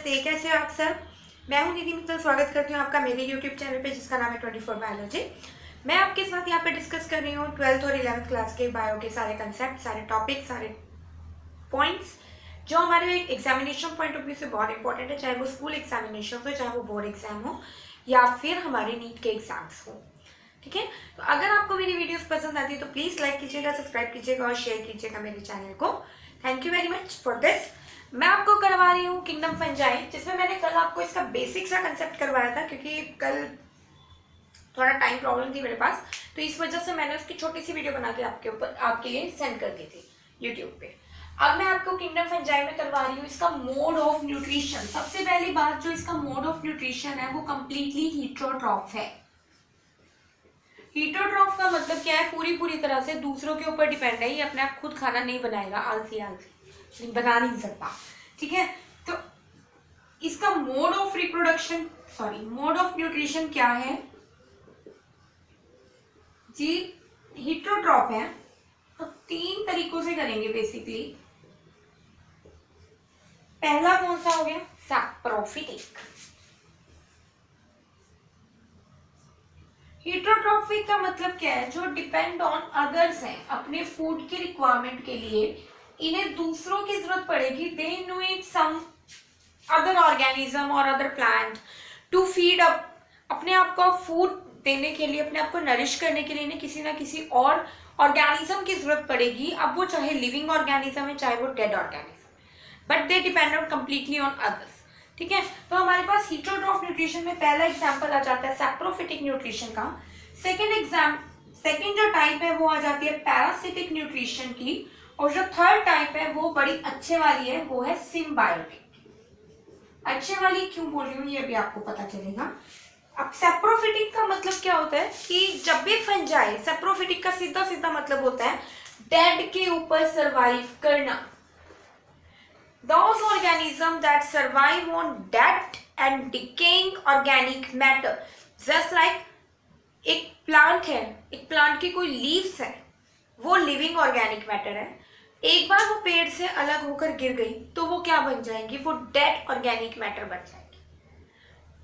नमस्ते, कैसे हो आप सब। मैं हूं निधि मित्तल। स्वागत करती हूं आपका मेरे YouTube चैनल पे जिसका नाम है 24 बायोलॉजी। मैं आपके साथ यहां पे डिस्कस कर रही हूं 12th और 11th क्लास के बायो के सारे कंसेप्ट, सारे टॉपिक, सारे पॉइंट्स जो हमारे एग्जामिनेशन पॉइंट ऑफ व्यू से बहुत इंपॉर्टेंट है, चाहे वो स्कूल एग्जामिनेशन हो, चाहे वो बोर्ड एग्जाम हो या फिर हमारे नीट के एग्जाम्स हो। ठीक है, तो अगर आपको मेरी वीडियोस पसंद आती है तो प्लीज लाइक कीजिएगा, सब्सक्राइब कीजिएगा और शेयर कीजिएगा मेरे चैनल को। Thank you very much for this. मैं आपको करवा रही हूँ किंगडम फंजाई, जिसमें मैंने कल आपको इसका बेसिक सा कंसेप्ट करवाया था, क्योंकि कल थोड़ा टाइम प्रॉब्लम थी मेरे पास, तो इस वजह से मैंने उसकी छोटी सी वीडियो बना के आपके लिए सेंड कर दी थी यूट्यूब पे। अब मैं आपको किंगडम फंजाई में करवा रही हूँ इसका मोड ऑफ न्यूट्रिशन। सबसे पहली बात, जो इसका मोड ऑफ न्यूट्रिशन है वो कंप्लीटली हीटरोट्रॉफ है। हीटरोट्रॉफ का मतलब क्या है? पूरी तरह से दूसरों के ऊपर डिपेंड है, ये अपने आप खुद खाना नहीं बनाएगा, आलसी बना नहीं सकता। ठीक है, तो इसका mode of reproduction mode of nutrition क्या है जी? हीटरोट्रॉफ है, तो 3 तरीकों से करेंगे बेसिकली। पहला कौन सा हो गया? सैप्रोफिटिक। हीटरोट्रॉफिक का मतलब क्या है? जो डिपेंड ऑन अदर्स हैं, अपने फूड की रिक्वायरमेंट के लिए इन्हें दूसरों की जरूरत पड़ेगी, they need some other organism और other plant to feed up. अपने आप को फूड देने के लिए, अपने आप को नरिश करने के लिए इन्हें किसी ना किसी और ऑर्गेनिज्म की जरूरत पड़ेगी। अब वो चाहे लिविंग ऑर्गेनिज्म है, चाहे वो dead organism, but they depend on completely on others. ठीक है, तो हमारे पास हीटरोट्रॉफ न्यूट्रिशन में पहला एग्जांपल आ जाता है सैप्रोफिटिक न्यूट्रिशन का। सेकंड जो टाइप है वो आ जाती है पैरासिटिक न्यूट्रिशन की, और जो थर्ड टाइप है वो बड़ी अच्छे वाली है, वो है सिम्बायोटिक। अच्छे वाली क्यों बोल रही हूँ ये भी आपको पता चलेगा। अब सैप्रोफिटिक का मतलब क्या होता है कि जब भी फंजाई, सैप्रोफिटिक का सीधा मतलब होता है डेड के ऊपर सरवाइव करना। Those organisms that survive on dead and decaying organic matter, just like एक प्लांट है, एक प्लांट की कोई लीव्स है, वो लिविंग ऑर्गेनिक मैटर है। एक बार वो पेड़ से अलग होकर गिर गई तो वो क्या बन जाएंगी? वो डेड ऑर्गेनिक मैटर बन जाएगी।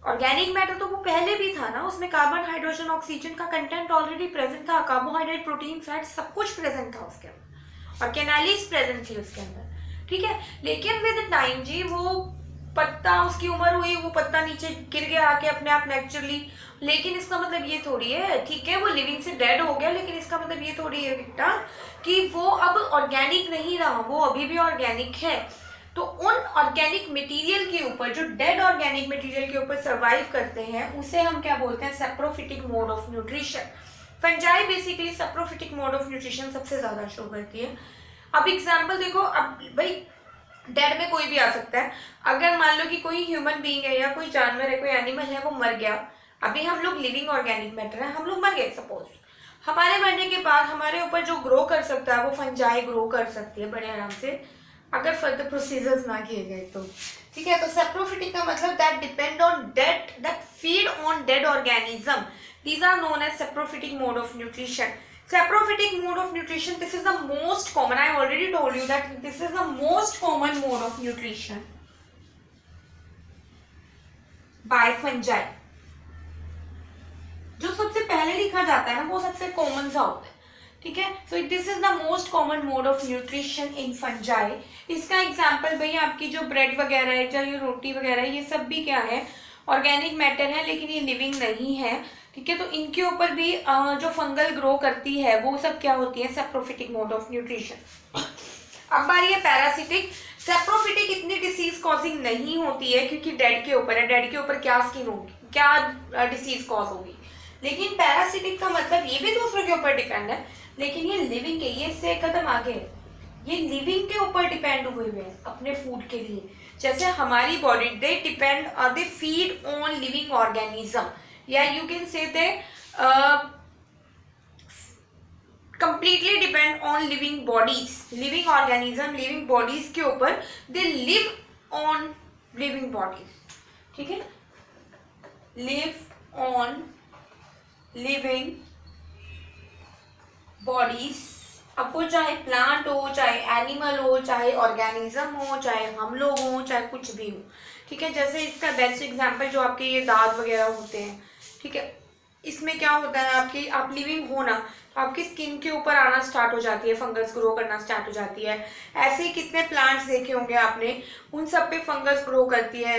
ऑर्गेनिक मैटर तो वो पहले भी था ना, उसमें कार्बन, हाइड्रोजन, ऑक्सीजन का कंटेंट ऑलरेडी प्रेजेंट था, कार्बोहाइड्रेट, प्रोटीन, फैट सब कुछ प्रेजेंट था उसके अंदर, और कैनालीज प्रेजेंट थी उसके अंदर। ठीक है, लेकिन विद टाइम जी वो पत्ता, उसकी उम्र हुई, वो पत्ता नीचे गिर गया आके अपने आप नेचुरली। लेकिन इसका मतलब ये थोड़ी है, ठीक है वो लिविंग से डेड हो गया, लेकिन इसका मतलब ये थोड़ी है बेटा कि वो अब ऑर्गेनिक नहीं रहा, वो अभी भी ऑर्गेनिक है। तो उन ऑर्गेनिक मटेरियल के ऊपर, जो डेड ऑर्गेनिक मटेरियल के ऊपर सर्वाइव करते हैं, उसे हम क्या बोलते हैं? Saprophytic mode of nutrition. Fungi basically saprophytic mode of nutrition सबसे ज्यादा शो करती है। अब एग्जाम्पल देखो, अब भाई डेड में कोई भी आ सकता है। अगर मान लो कि कोई ह्यूमन बीइंग है या कोई जानवर है, कोई एनिमल है, वो मर गया, अभी हम लोग लिविंग ऑर्गेनिक मैटर है, हम लोग मर गए सपोज, हमारे मरने के बाद हमारे ऊपर जो ग्रो कर सकता है वो फंजाई ग्रो कर सकती है बड़े आराम से, अगर फर्दर प्रोसीजर्स ना किए गए तो। ठीक है, तो सैप्रोफिटिक का मतलब that depend on dead, that feed on dead organism, these are known as saprophytic mode of nutrition. Saprophytic mode of nutrition, this is the most common, I already told you that this is the most common mode of nutrition by fungi। जो सबसे पहले लिखा जाता है ना वो सबसे common सा होता है। ठीक है, so this is the most common mode of nutrition in fungi. इसका एग्जांपल भाई आपकी जो ब्रेड वगैरह है, चाहे रोटी वगैरह है, ये सब भी क्या है? ऑर्गेनिक मैटर है, लेकिन ये लिविंग नहीं है। ठीक है, तो इनके ऊपर भी जो फंगल ग्रो करती है वो सब क्या होती है? Saprophytic mode of nutrition. अब बारी है पैरासिटिक। सैप्रोफिटिक इतनी डिसीज कॉजिंग नहीं होती है क्योंकि डेड के ऊपर है, डेड के ऊपर क्या स्किन होगी, क्या डिसीज कॉज होगी। लेकिन पैरासिटिक का मतलब ये भी दूसरों के ऊपर डिपेंड है, लेकिन ये लिविंग है, ये इससे एक कदम आगे है, ये लिविंग के ऊपर डिपेंड हुए हुए हैं अपने फूड के लिए। जैसे हमारी body, they depend, they feed on living organism, या you can say they completely depend on living bodies, living organism, living bodies के ऊपर, they live on living bodies। ठीक है, live on living bodies। अब वो चाहे प्लांट हो, चाहे एनिमल हो, चाहे ऑर्गेनिज्म हो, चाहे हम लोग हो, चाहे कुछ भी हो। ठीक है। जैसे इसका बेस्ट एग्जांपल जो आपके ये दांत वगैरह होते हैं, ठीक है, इसमें क्या होता है आपकी, आप लिविंग हो ना तो आपकी स्किन के ऊपर आना स्टार्ट हो जाती है, फंगस ग्रो करना स्टार्ट हो जाती है। ऐसे ही कितने प्लांट्स देखे होंगे आपने, उन सब पे फंगस ग्रो करती है।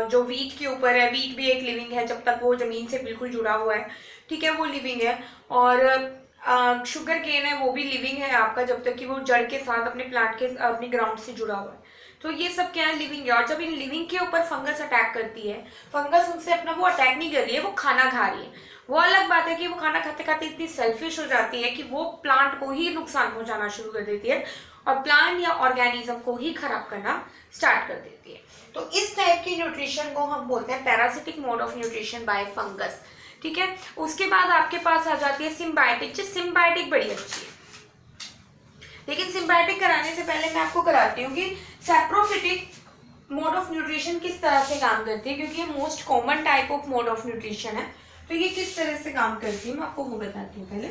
जो वीट के ऊपर है, वीट भी एक लिविंग है, जब तक वो जमीन से बिल्कुल जुड़ा हुआ है, ठीक है, वो लिविंग है। और शुगर केन है, वो भी लिविंग है आपका, जब तक कि वो जड़ के साथ अपने प्लांट के, अपने ग्राउंड से जुड़ा हुआ है। तो ये सब क्या है, लिविंग है। और जब इन लिविंग के ऊपर फंगस अटैक करती है, फंगस उनसे अपना वो अटैक नहीं कर रही है, वो खाना खा रही है। वो अलग बात है कि वो खाना खाते खाते इतनी सेल्फिश हो जाती है कि वो प्लांट को ही नुकसान पहुंचाना शुरू कर देती है और प्लांट या ऑर्गेनिज्म को ही खराब करना स्टार्ट कर देती है। तो इस टाइप की न्यूट्रिशन को हम बोलते हैं parasitic mode of nutrition bye fungus, ठीक है। उसके बाद आपके पास आ जाती है सिम्बायोटिक। सिम्बायोटिक बड़ी अच्छी है, लेकिन सिम्बायोटिक कराने से पहले मैं आपको कराती हूँ कि सैप्रोफिटिक मोड ऑफ न्यूट्रिशन किस तरह से काम करती है, क्योंकि ये most common type of mode of nutrition है। तो ये किस तरह से काम करती है मैं आपको वो बताती हूँ पहले।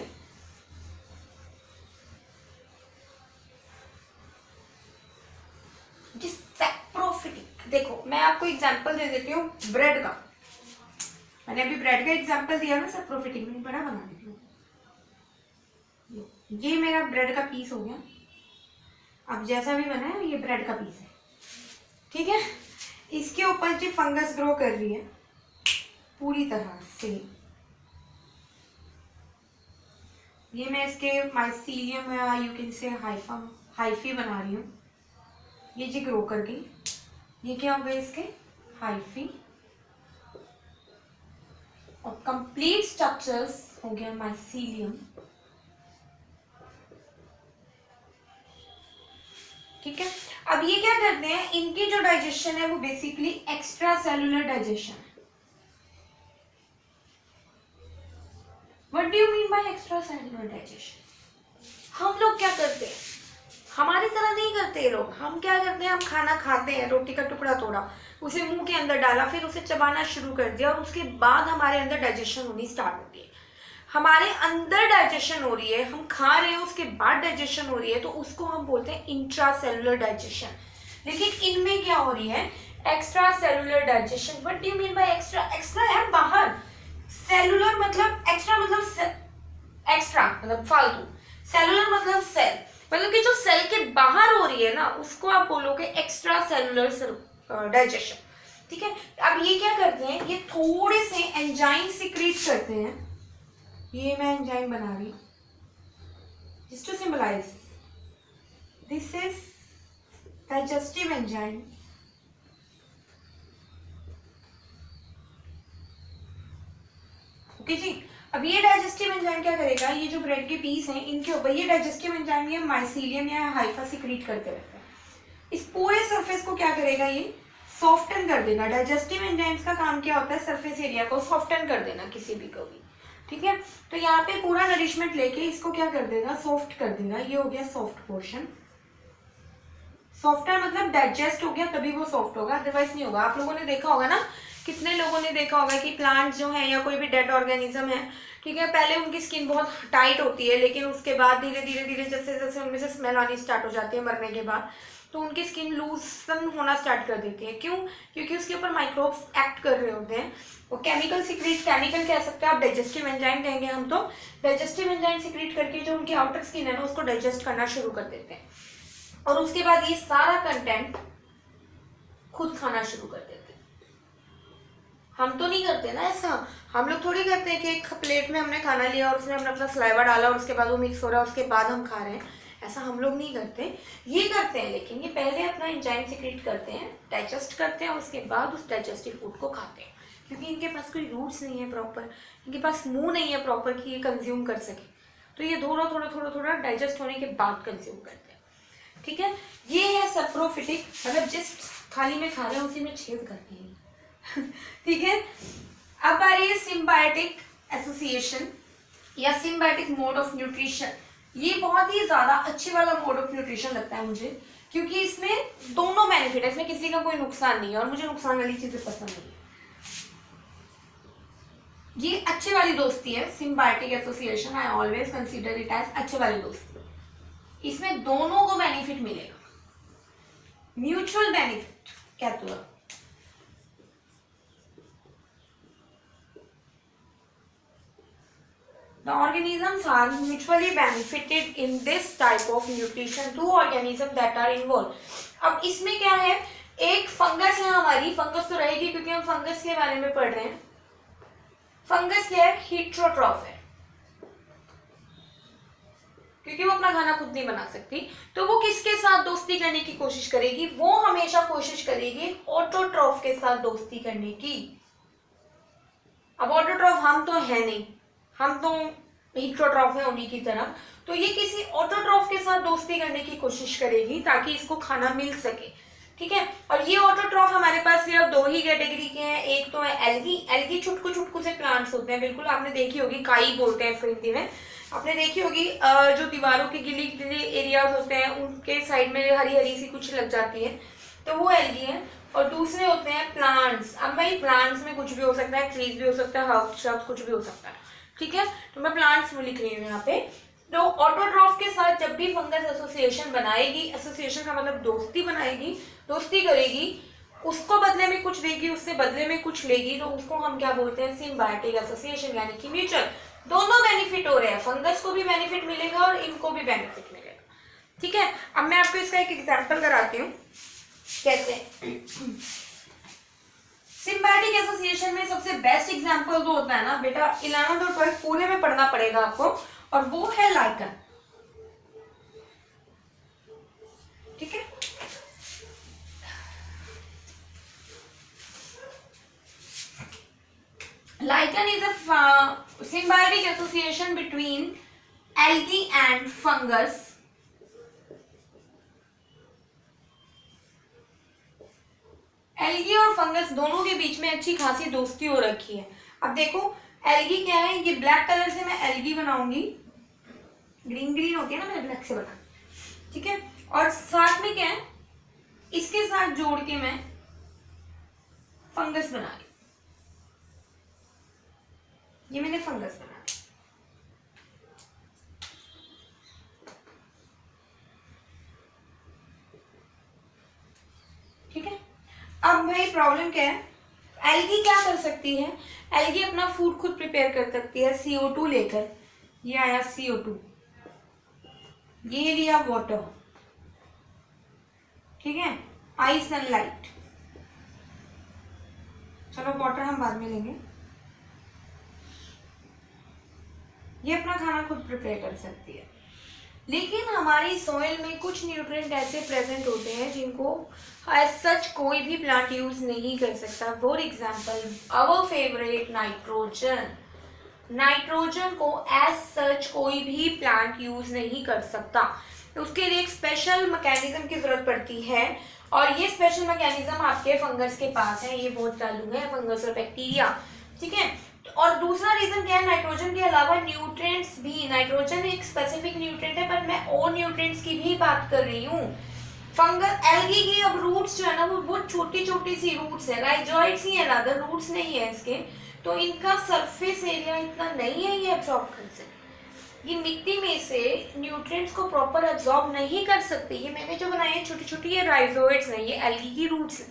जिस सैप्रोफिटिक, देखो मैं आपको एग्जांपल दे देती हूँ ब्रेड का। मैंने अभी ब्रेड का एग्जांपल दिया ना, सैप्रोफिटिक में बड़ा बना देती हूँ। ये मेरा ब्रेड का पीस हो गया, अब जैसा भी बना है ये ब्रेड का पीस है, ठीक है। इसके ऊपर जो फंगस ग्रो कर रही है पूरी तरह से, ये मैं इसके माइसीलियम या यू कैन से हाइफी बना रही हूँ। ये जी ग्रो कर गई, ये क्या हो गए इसके हाइफी, और कंप्लीट स्ट्रक्चर्स हो गया माइसीलियम, ठीक है। अब ये क्या करते हैं, इनकी जो डाइजेशन है वो बेसिकली एक्स्ट्रा सेलुलर डाइजेशन है। What do you mean by extra cellular digestion? हम लोग क्या करते हैं, हमारी तरह नहीं करते ये लोग। हम क्या करते हैं, हम खाना खाते हैं, रोटी का टुकड़ा तोड़ा, उसे मुंह के अंदर डाला, फिर उसे चबाना शुरू कर दिया, और उसके बाद हमारे अंदर डाइजेशन होनी स्टार्ट होती है। हमारे अंदर डाइजेशन हो रही है, हम खा रहे हैं, उसके बाद डाइजेशन हो रही है, तो उसको हम बोलते हैं इंट्रा सेलुलर डाइजेशन। लेकिन इनमें क्या हो रही है, extra cellular digestion. What do you mean by extra? Extra है बाहर, सेलुलर मतलब एक्स्ट्रा मतलब एक्स्ट्रा मतलब फालतू, सेलुलर मतलब सेल, मतलब कि जो सेल के बाहर हो रही है ना, उसको आप बोलोगे एक्स्ट्रा सेलुलर डाइजेशन, ठीक है। अब ये क्या करते हैं, ये थोड़े से एंजाइम सिक्रीट करते हैं। ये मैं एंजाइम बना रही हूँ just to symbolize, this is digestive enzyme, okay जी। अब ये डाइजेस्टिव एंजाइम क्या करेगा, ये जो ब्रेड के पीस हैं इनके ऊपर ये डाइजेस्टिव एंजाइम ये माइसीलियम या हाइफा सिक्रीट करते रहते हैं। इस पूरे सरफेस को क्या करेगा, ये सॉफ्टन कर देगा। डाइजेस्टिव एंजाइम्स का काम क्या होता है, सरफेस एरिया को सॉफ्टन कर देना किसी भी को भी, ठीक है। तो यहाँ पे पूरा नरिशमेंट लेके इसको क्या कर देगा, सॉफ्ट कर देगा। ये हो गया सॉफ्ट पोर्शन। सॉफ्टवेयर मतलब डाइजेस्ट हो गया तभी वो सॉफ्ट होगा, अदरवाइज नहीं होगा। आप लोगों ने देखा होगा ना, कितने लोगों ने देखा होगा कि प्लांट जो है या कोई भी डेड ऑर्गेनिज्म है, ठीक है, पहले उनकी स्किन बहुत टाइट होती है, लेकिन उसके बाद धीरे धीरे धीरे जैसे जैसे उनमें से स्मेल आनी स्टार्ट हो जाती है मरने के बाद, तो उनकी स्किन लूजन होना स्टार्ट कर देती है। क्यों? क्योंकि उसके ऊपर माइक्रोब्स एक्ट कर रहे होते हैं। वो केमिकल सिक्रीट, केमिकल कह सकते हैं आप, डाइजेस्टिव एंजाइम कहेंगे हम, तो डाइजेस्टिव एंजाइम सिक्रीट करके जो उनकी आउटर स्किन है ना उसको डाइजेस्ट करना शुरू कर देते हैं, और उसके बाद ये सारा कंटेंट खुद खाना शुरू कर देते हैं। हम तो नहीं करते ना ऐसा, हम लोग थोड़ी करते हैं कि एक प्लेट में हमने खाना लिया और उसमें हमने अपना सलाइवा डाला और उसके बाद वो मिक्स हो रहा है, उसके बाद हम खा रहे हैं, ऐसा हम लोग नहीं करते। ये करते हैं, लेकिन ये पहले अपना एंजाइम सिक्रीट करते हैं, डाइजेस्ट करते हैं, उसके बाद उस डाइजेस्टिव फूड को खाते हैं, क्योंकि इनके पास कोई रूट्स नहीं है प्रॉपर, इनके पास मुंह नहीं है प्रॉपर कि ये कंज्यूम कर सके, तो ये थोड़ा थोड़ा थोड़ा थोड़ा डाइजेस्ट होने के बाद कंज्यूम करते हैं, ठीक है। ये है सैप्रोफिटिक, मतलब जिस थाली में खा रहे हैं उसी में छेद करते हैं ठीक है। अब आ रही है सिम्बायोटिक एसोसिएशन या सिम्बायोटिक मोड ऑफ न्यूट्रिशन। ये बहुत ही ज्यादा अच्छे वाला मोड ऑफ न्यूट्रिशन लगता है मुझे, क्योंकि इसमें दोनों बेनिफिट है, इसमें किसी का कोई नुकसान नहीं है, और मुझे नुकसान वाली चीजें पसंद नहीं है। ये अच्छे वाली दोस्ती है, symbiotic association. I always consider it as अच्छे वाली दोस्ती। इसमें दोनों को बेनिफिट मिलेगा, म्यूचुअल बेनिफिट कहते हो। The organisms are mutually benefited in this type of nutrition. Two organisms that are involved. अब इसमें क्या है, एक फंगस है हमारी, फंगस तो रहेगी क्योंकि हम फंगस के बारे में पढ़ रहे हैं. फंगस क्या है, हीट्रोट्रॉफ है, क्योंकि वो अपना खाना खुद नहीं बना सकती. तो वो किसके साथ दोस्ती करने की कोशिश करेगी, वो हमेशा कोशिश करेगी ऑटोट्रॉफ के साथ दोस्ती करने की. अब ऑटोट्रॉफ हम तो है नहीं, हम तो हीट्रोट्रॉफ है उन्हीं की तरह. तो ये किसी ऑटोट्रॉफ के साथ दोस्ती करने की कोशिश करेगी ताकि इसको खाना मिल सके. ठीक है. और ये ऑटोट्रॉफ हमारे पास सिर्फ दो ही कैटेगरी के हैं. एक तो है एल्गी. एल्गी छुटकू छुटकू से प्लांट्स होते हैं, बिल्कुल आपने देखी होगी, काई बोलते हैं इसको हिंदी में. आपने देखी होगी जो दीवारों के गिली गिली एरियाज होते हैं उनके साइड में हरी हरी सी कुछ लग जाती है, तो वो एल्गी है. और दूसरे होते हैं प्लांट्स. अब भाई प्लांट्स में कुछ भी हो सकता है, ट्रीज भी हो सकता है, हर्ब श्रब कुछ भी हो सकता है. ठीक है. तो मैं प्लांट्स में लिख रही हूँ यहाँ पे. तो ऑटोट्रॉफ के साथ जब भी फंगस एसोसिएशन बनाएगी, एसोसिएशन का मतलब दोस्ती बनाएगी, दोस्ती करेगी, उसको बदले में कुछ देगी, उससे बदले में कुछ लेगी, तो उसको हम क्या बोलते हैं, सिम्बायोटिक एसोसिएशन, यानी कि म्यूचुअल. दोनों बेनिफिट हो रहे हैं, फंगस को भी बेनिफिट मिलेगा और इनको भी बेनिफिट मिलेगा. ठीक है. अब मैं आपको इसका एक एग्जाम्पल कराती हूँ कैसे. सिम्बायोटिक एसोसिएशन में सबसे बेस्ट एग्जांपल जो होता है ना बेटा, 11th और 12th पूरे में पढ़ना पड़ेगा आपको, और वो है लाइकन. ठीक है. Lichen is a symbiotic association between algae and fungus. Algae और फंगस दोनों के बीच में अच्छी खासी दोस्ती हो रखी है. अब देखो एल्गी क्या है, ये ब्लैक कलर से मैं एल्गी बनाऊंगी, ग्रीन ग्रीन होती है ना, मैंने ब्लैक से बना. ठीक है. और साथ में क्या है, इसके साथ जोड़ के मैं फंगस बना रही. ये मैंने फंगस बना. ठीक है. अब भाई प्रॉब्लम क्या है, एल्गी क्या कर सकती है, एल्गी अपना फूड खुद प्रिपेयर कर सकती है CO2 लेकर. ये आया CO2, ये लिया वाटर. ठीक है. आई सनलाइट. चलो वाटर हम बाद में लेंगे. ये अपना खाना खुद प्रिपेयर कर सकती है. लेकिन हमारी सॉइल में कुछ न्यूट्रिएंट ऐसे प्रेजेंट होते हैं जिनको एज सच कोई भी प्लांट यूज नहीं कर सकता. For example our favourite nitrogen. Nitrogen को एज सच कोई भी प्लांट यूज नहीं कर सकता. उसके लिए एक स्पेशल मैकेनिज्म की जरूरत पड़ती है, और ये स्पेशल मैकेनिज्म आपके फंगस के पास है. ये बहुत चालू है, फंगस और बैक्टीरिया. ठीक है. और दूसरा रीजन क्या है, नाइट्रोजन के अलावा न्यूट्रिएंट्स भी. नाइट्रोजन एक स्पेसिफिक न्यूट्रिएंट है, पर मैं और न्यूट्रिएंट्स की भी बात कर रही हूँ. फंगस एल्गी की अब रूट्स जो है ना, वो बहुत छोटी छोटी सी रूट्स है, राइजोइड्स ही है, रादर रूट्स नहीं है इसके. तो इनका सरफेस एरिया इतना नहीं है ये एब्जॉर्ब कर सकते. ये मिट्टी में से न्यूट्रिएंट्स को प्रॉपर एब्जॉर्ब नहीं कर सकते. ये मैंने जो बनाए हैं छोटी छोटी, ये राइजोइड्स नहीं, ये एल्गी की रूट्स है,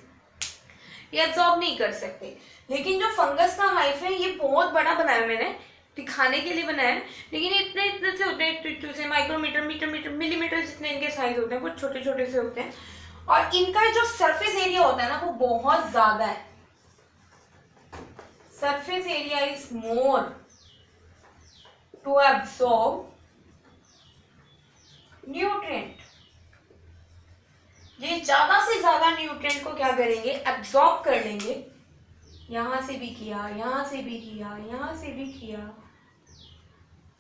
ये एब्जॉर्ब नहीं कर सकते. लेकिन जो फंगस का हाइफ है, ये बहुत बड़ा बनाया मैंने, दिखाने के लिए बनाया है, लेकिन इतने इतने से होते हैं, इतने से माइक्रोमीटर, मीटर, मिलीमीटर जितने इनके साइज होते हैं, बहुत छोटे छोटे से होते हैं. और इनका जो सरफेस एरिया होता है ना, वो बहुत ज्यादा है. Surface area is more to absorb nutrient. ये ज्यादा से ज्यादा न्यूट्रिएंट को क्या करेंगे, एब्सॉर्ब कर लेंगे. यहां से भी किया, यहां से भी किया, यहां से भी किया,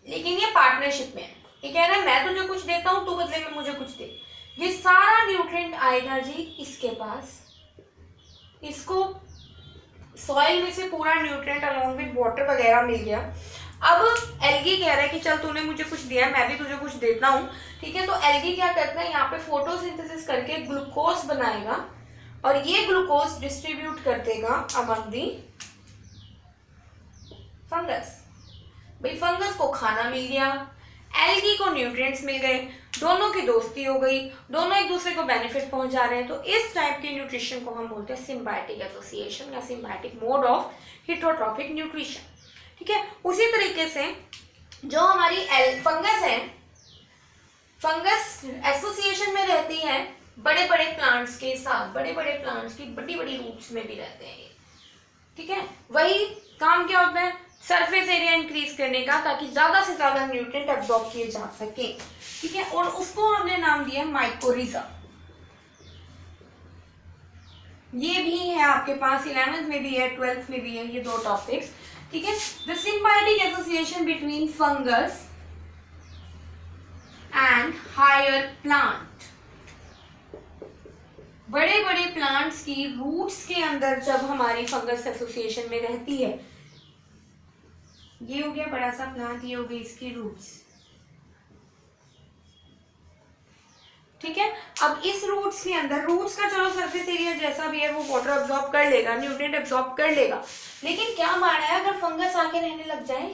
लेकिन ये पार्टनरशिप में है. ये कह रहा है मैं तुझे कुछ देता हूं, तू बदले में मुझे कुछ दे. ये सारा न्यूट्रिएंट आएगा जी इसके पास. इसको सॉइल में से पूरा न्यूट्रिएंट अलॉन्ग विद वाटर वगैरह मिल गया. अब एल्गी कह रहा है कि चल तूने मुझे कुछ दिया, मैं भी तुझे कुछ देता हूँ. ठीक है. तो एल्गी क्या करता है, यहाँ पे फोटोसिंथेसिस करके ग्लूकोज बनाएगा, और ये ग्लूकोज डिस्ट्रीब्यूट कर देगा अमंग दी फंगस. भाई फंगस को खाना मिल गया, एल्गी को न्यूट्रिएंट्स मिल गए, दोनों की दोस्ती हो गई, दोनों एक दूसरे को बेनिफिट पहुंचा रहे हैं. तो इस टाइप के न्यूट्रिशन को हम बोलते हैं सिम्बायोटिक एसोसिएशन या symbiotic mode of heterotrophic nutrition. ठीक है. उसी तरीके से जो हमारी फंगस है, फंगस एसोसिएशन में रहती है बड़े बड़े प्लांट्स के साथ, बड़े बड़े प्लांट्स की बड़ी बड़ी रूट्स में भी रहते हैं ये, ठीक है। वही काम क्या होता है, सरफेस एरिया इंक्रीज करने का, ताकि ज्यादा से ज्यादा न्यूट्रिएंट एब्जॉर्ब किए जा सके, ठीक है। और उसको हमने नाम दिया माइकोरिजा। ये भी है आपके पास 11th में भी है, 12th में भी है, ये 2 टॉपिक्स, ठीक है। The symbiotic association between fungus and higher plant, बड़े बड़े प्लांट्स की रूट्स के अंदर जब हमारी फंगस एसोसिएशन में रहती है, ये हो गया बड़ा सा प्लांट, ये हो गई इसकी रूट्स, ठीक है। अब इस रूट्स के अंदर, रूट्स का चलो सरफेस एरिया जैसा भी है वो वाटर अब्सॉर्ब कर लेगा, न्यूट्रिएंट अब्सॉर्ब कर लेगा, लेकिन क्या माना है अगर फंगस आके रहने लग जाए,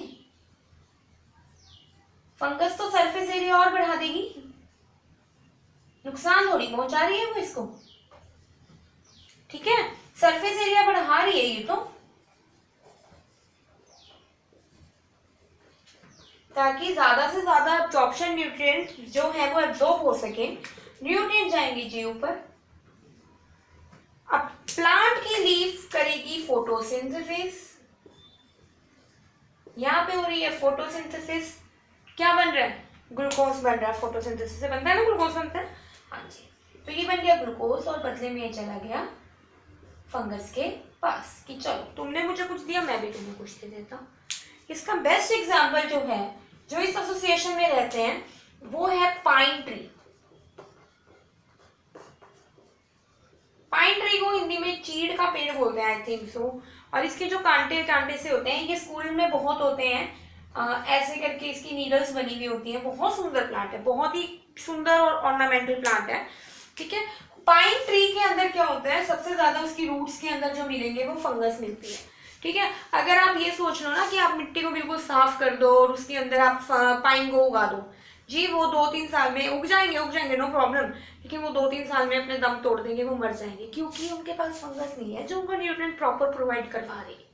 फंगस तो सरफेस एरिया और बढ़ा देगी, नुकसान थोड़ी पहुंचा रही है वो इसको, ठीक है। सरफेस एरिया बढ़ा रही है ये तो, ताकि ज्यादा से ज्यादा अब्जॉर्प्शन न्यूट्रिएंट जो है वो एब्जॉर्ब हो सके, न्यूट्रिएंट जाएंगे जी ऊपर। अब प्लांट की लीफ करेगी फोटोसिंथेसिस, यहां पे हो रही है फोटोसिंथेसिस, क्या बन रहा है, ग्लूकोज बन रहा है, फोटोसिंथेसिस से बनता है ना, ग्लूकोज बनता है, हाँ जी। तो ये बन गया ग्लूकोज और बदले में ये चला गया फंगस के पास कि चलो तुमने मुझे कुछ दिया, मैं भी तुम्हें कुछ दे देता हूँ। इसका बेस्ट एग्जाम्पल जो है, जो इस एसोसिएशन में रहते हैं, वो है पाइन ट्री। पाइन ट्री को हिंदी में चीड़ का पेड़ बोलते हैं, आई थिंक सो। और इसके जो कांटे कांटे से होते हैं, ये स्कूल में बहुत होते हैं, ऐसे करके इसकी नीडल्स बनी हुई होती हैं। बहुत सुंदर प्लांट है, बहुत ही सुंदर और ऑर्नामेंटल प्लांट है, ठीक है। पाइन ट्री के अंदर क्या होता है, सबसे ज्यादा उसकी रूट्स के अंदर जो मिलेंगे वो फंगस मिलती है, ठीक है। अगर आप ये सोच लो ना कि आप मिट्टी को बिल्कुल साफ कर दो और उसके अंदर आप पाइन को उगा दो, जी वो 2-3 साल में उग जाएंगे नो प्रॉब्लम, लेकिन वो 2-3 साल में अपने दम तोड़ देंगे, वो मर जाएंगे, क्योंकि उनके पास फंगस नहीं है जो उनको न्यूट्रिएंट प्रॉपर प्रोवाइड करवा रही है,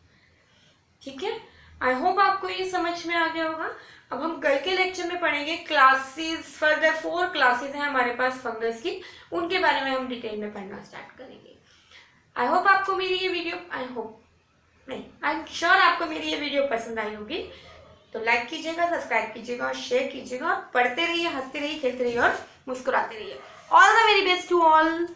ठीक है। आई होप आपको ये समझ में आ गया होगा। अब हम कल के लेक्चर में पढ़ेंगे क्लासेस, फर्दर 4 क्लासेस हैं हमारे पास फंगस की, उनके बारे में हम डिटेल में पढ़ना स्टार्ट करेंगे। आई होप आपको मेरी ये वीडियो, आई एम श्योर आपको मेरी ये वीडियो पसंद आई होगी। तो लाइक कीजिएगा, सब्सक्राइब कीजिएगा और शेयर कीजिएगा, और पढ़ते रहिए, हंसते रहिए, खेलते रहिए और मुस्कुराते रहिए। All the very best to all.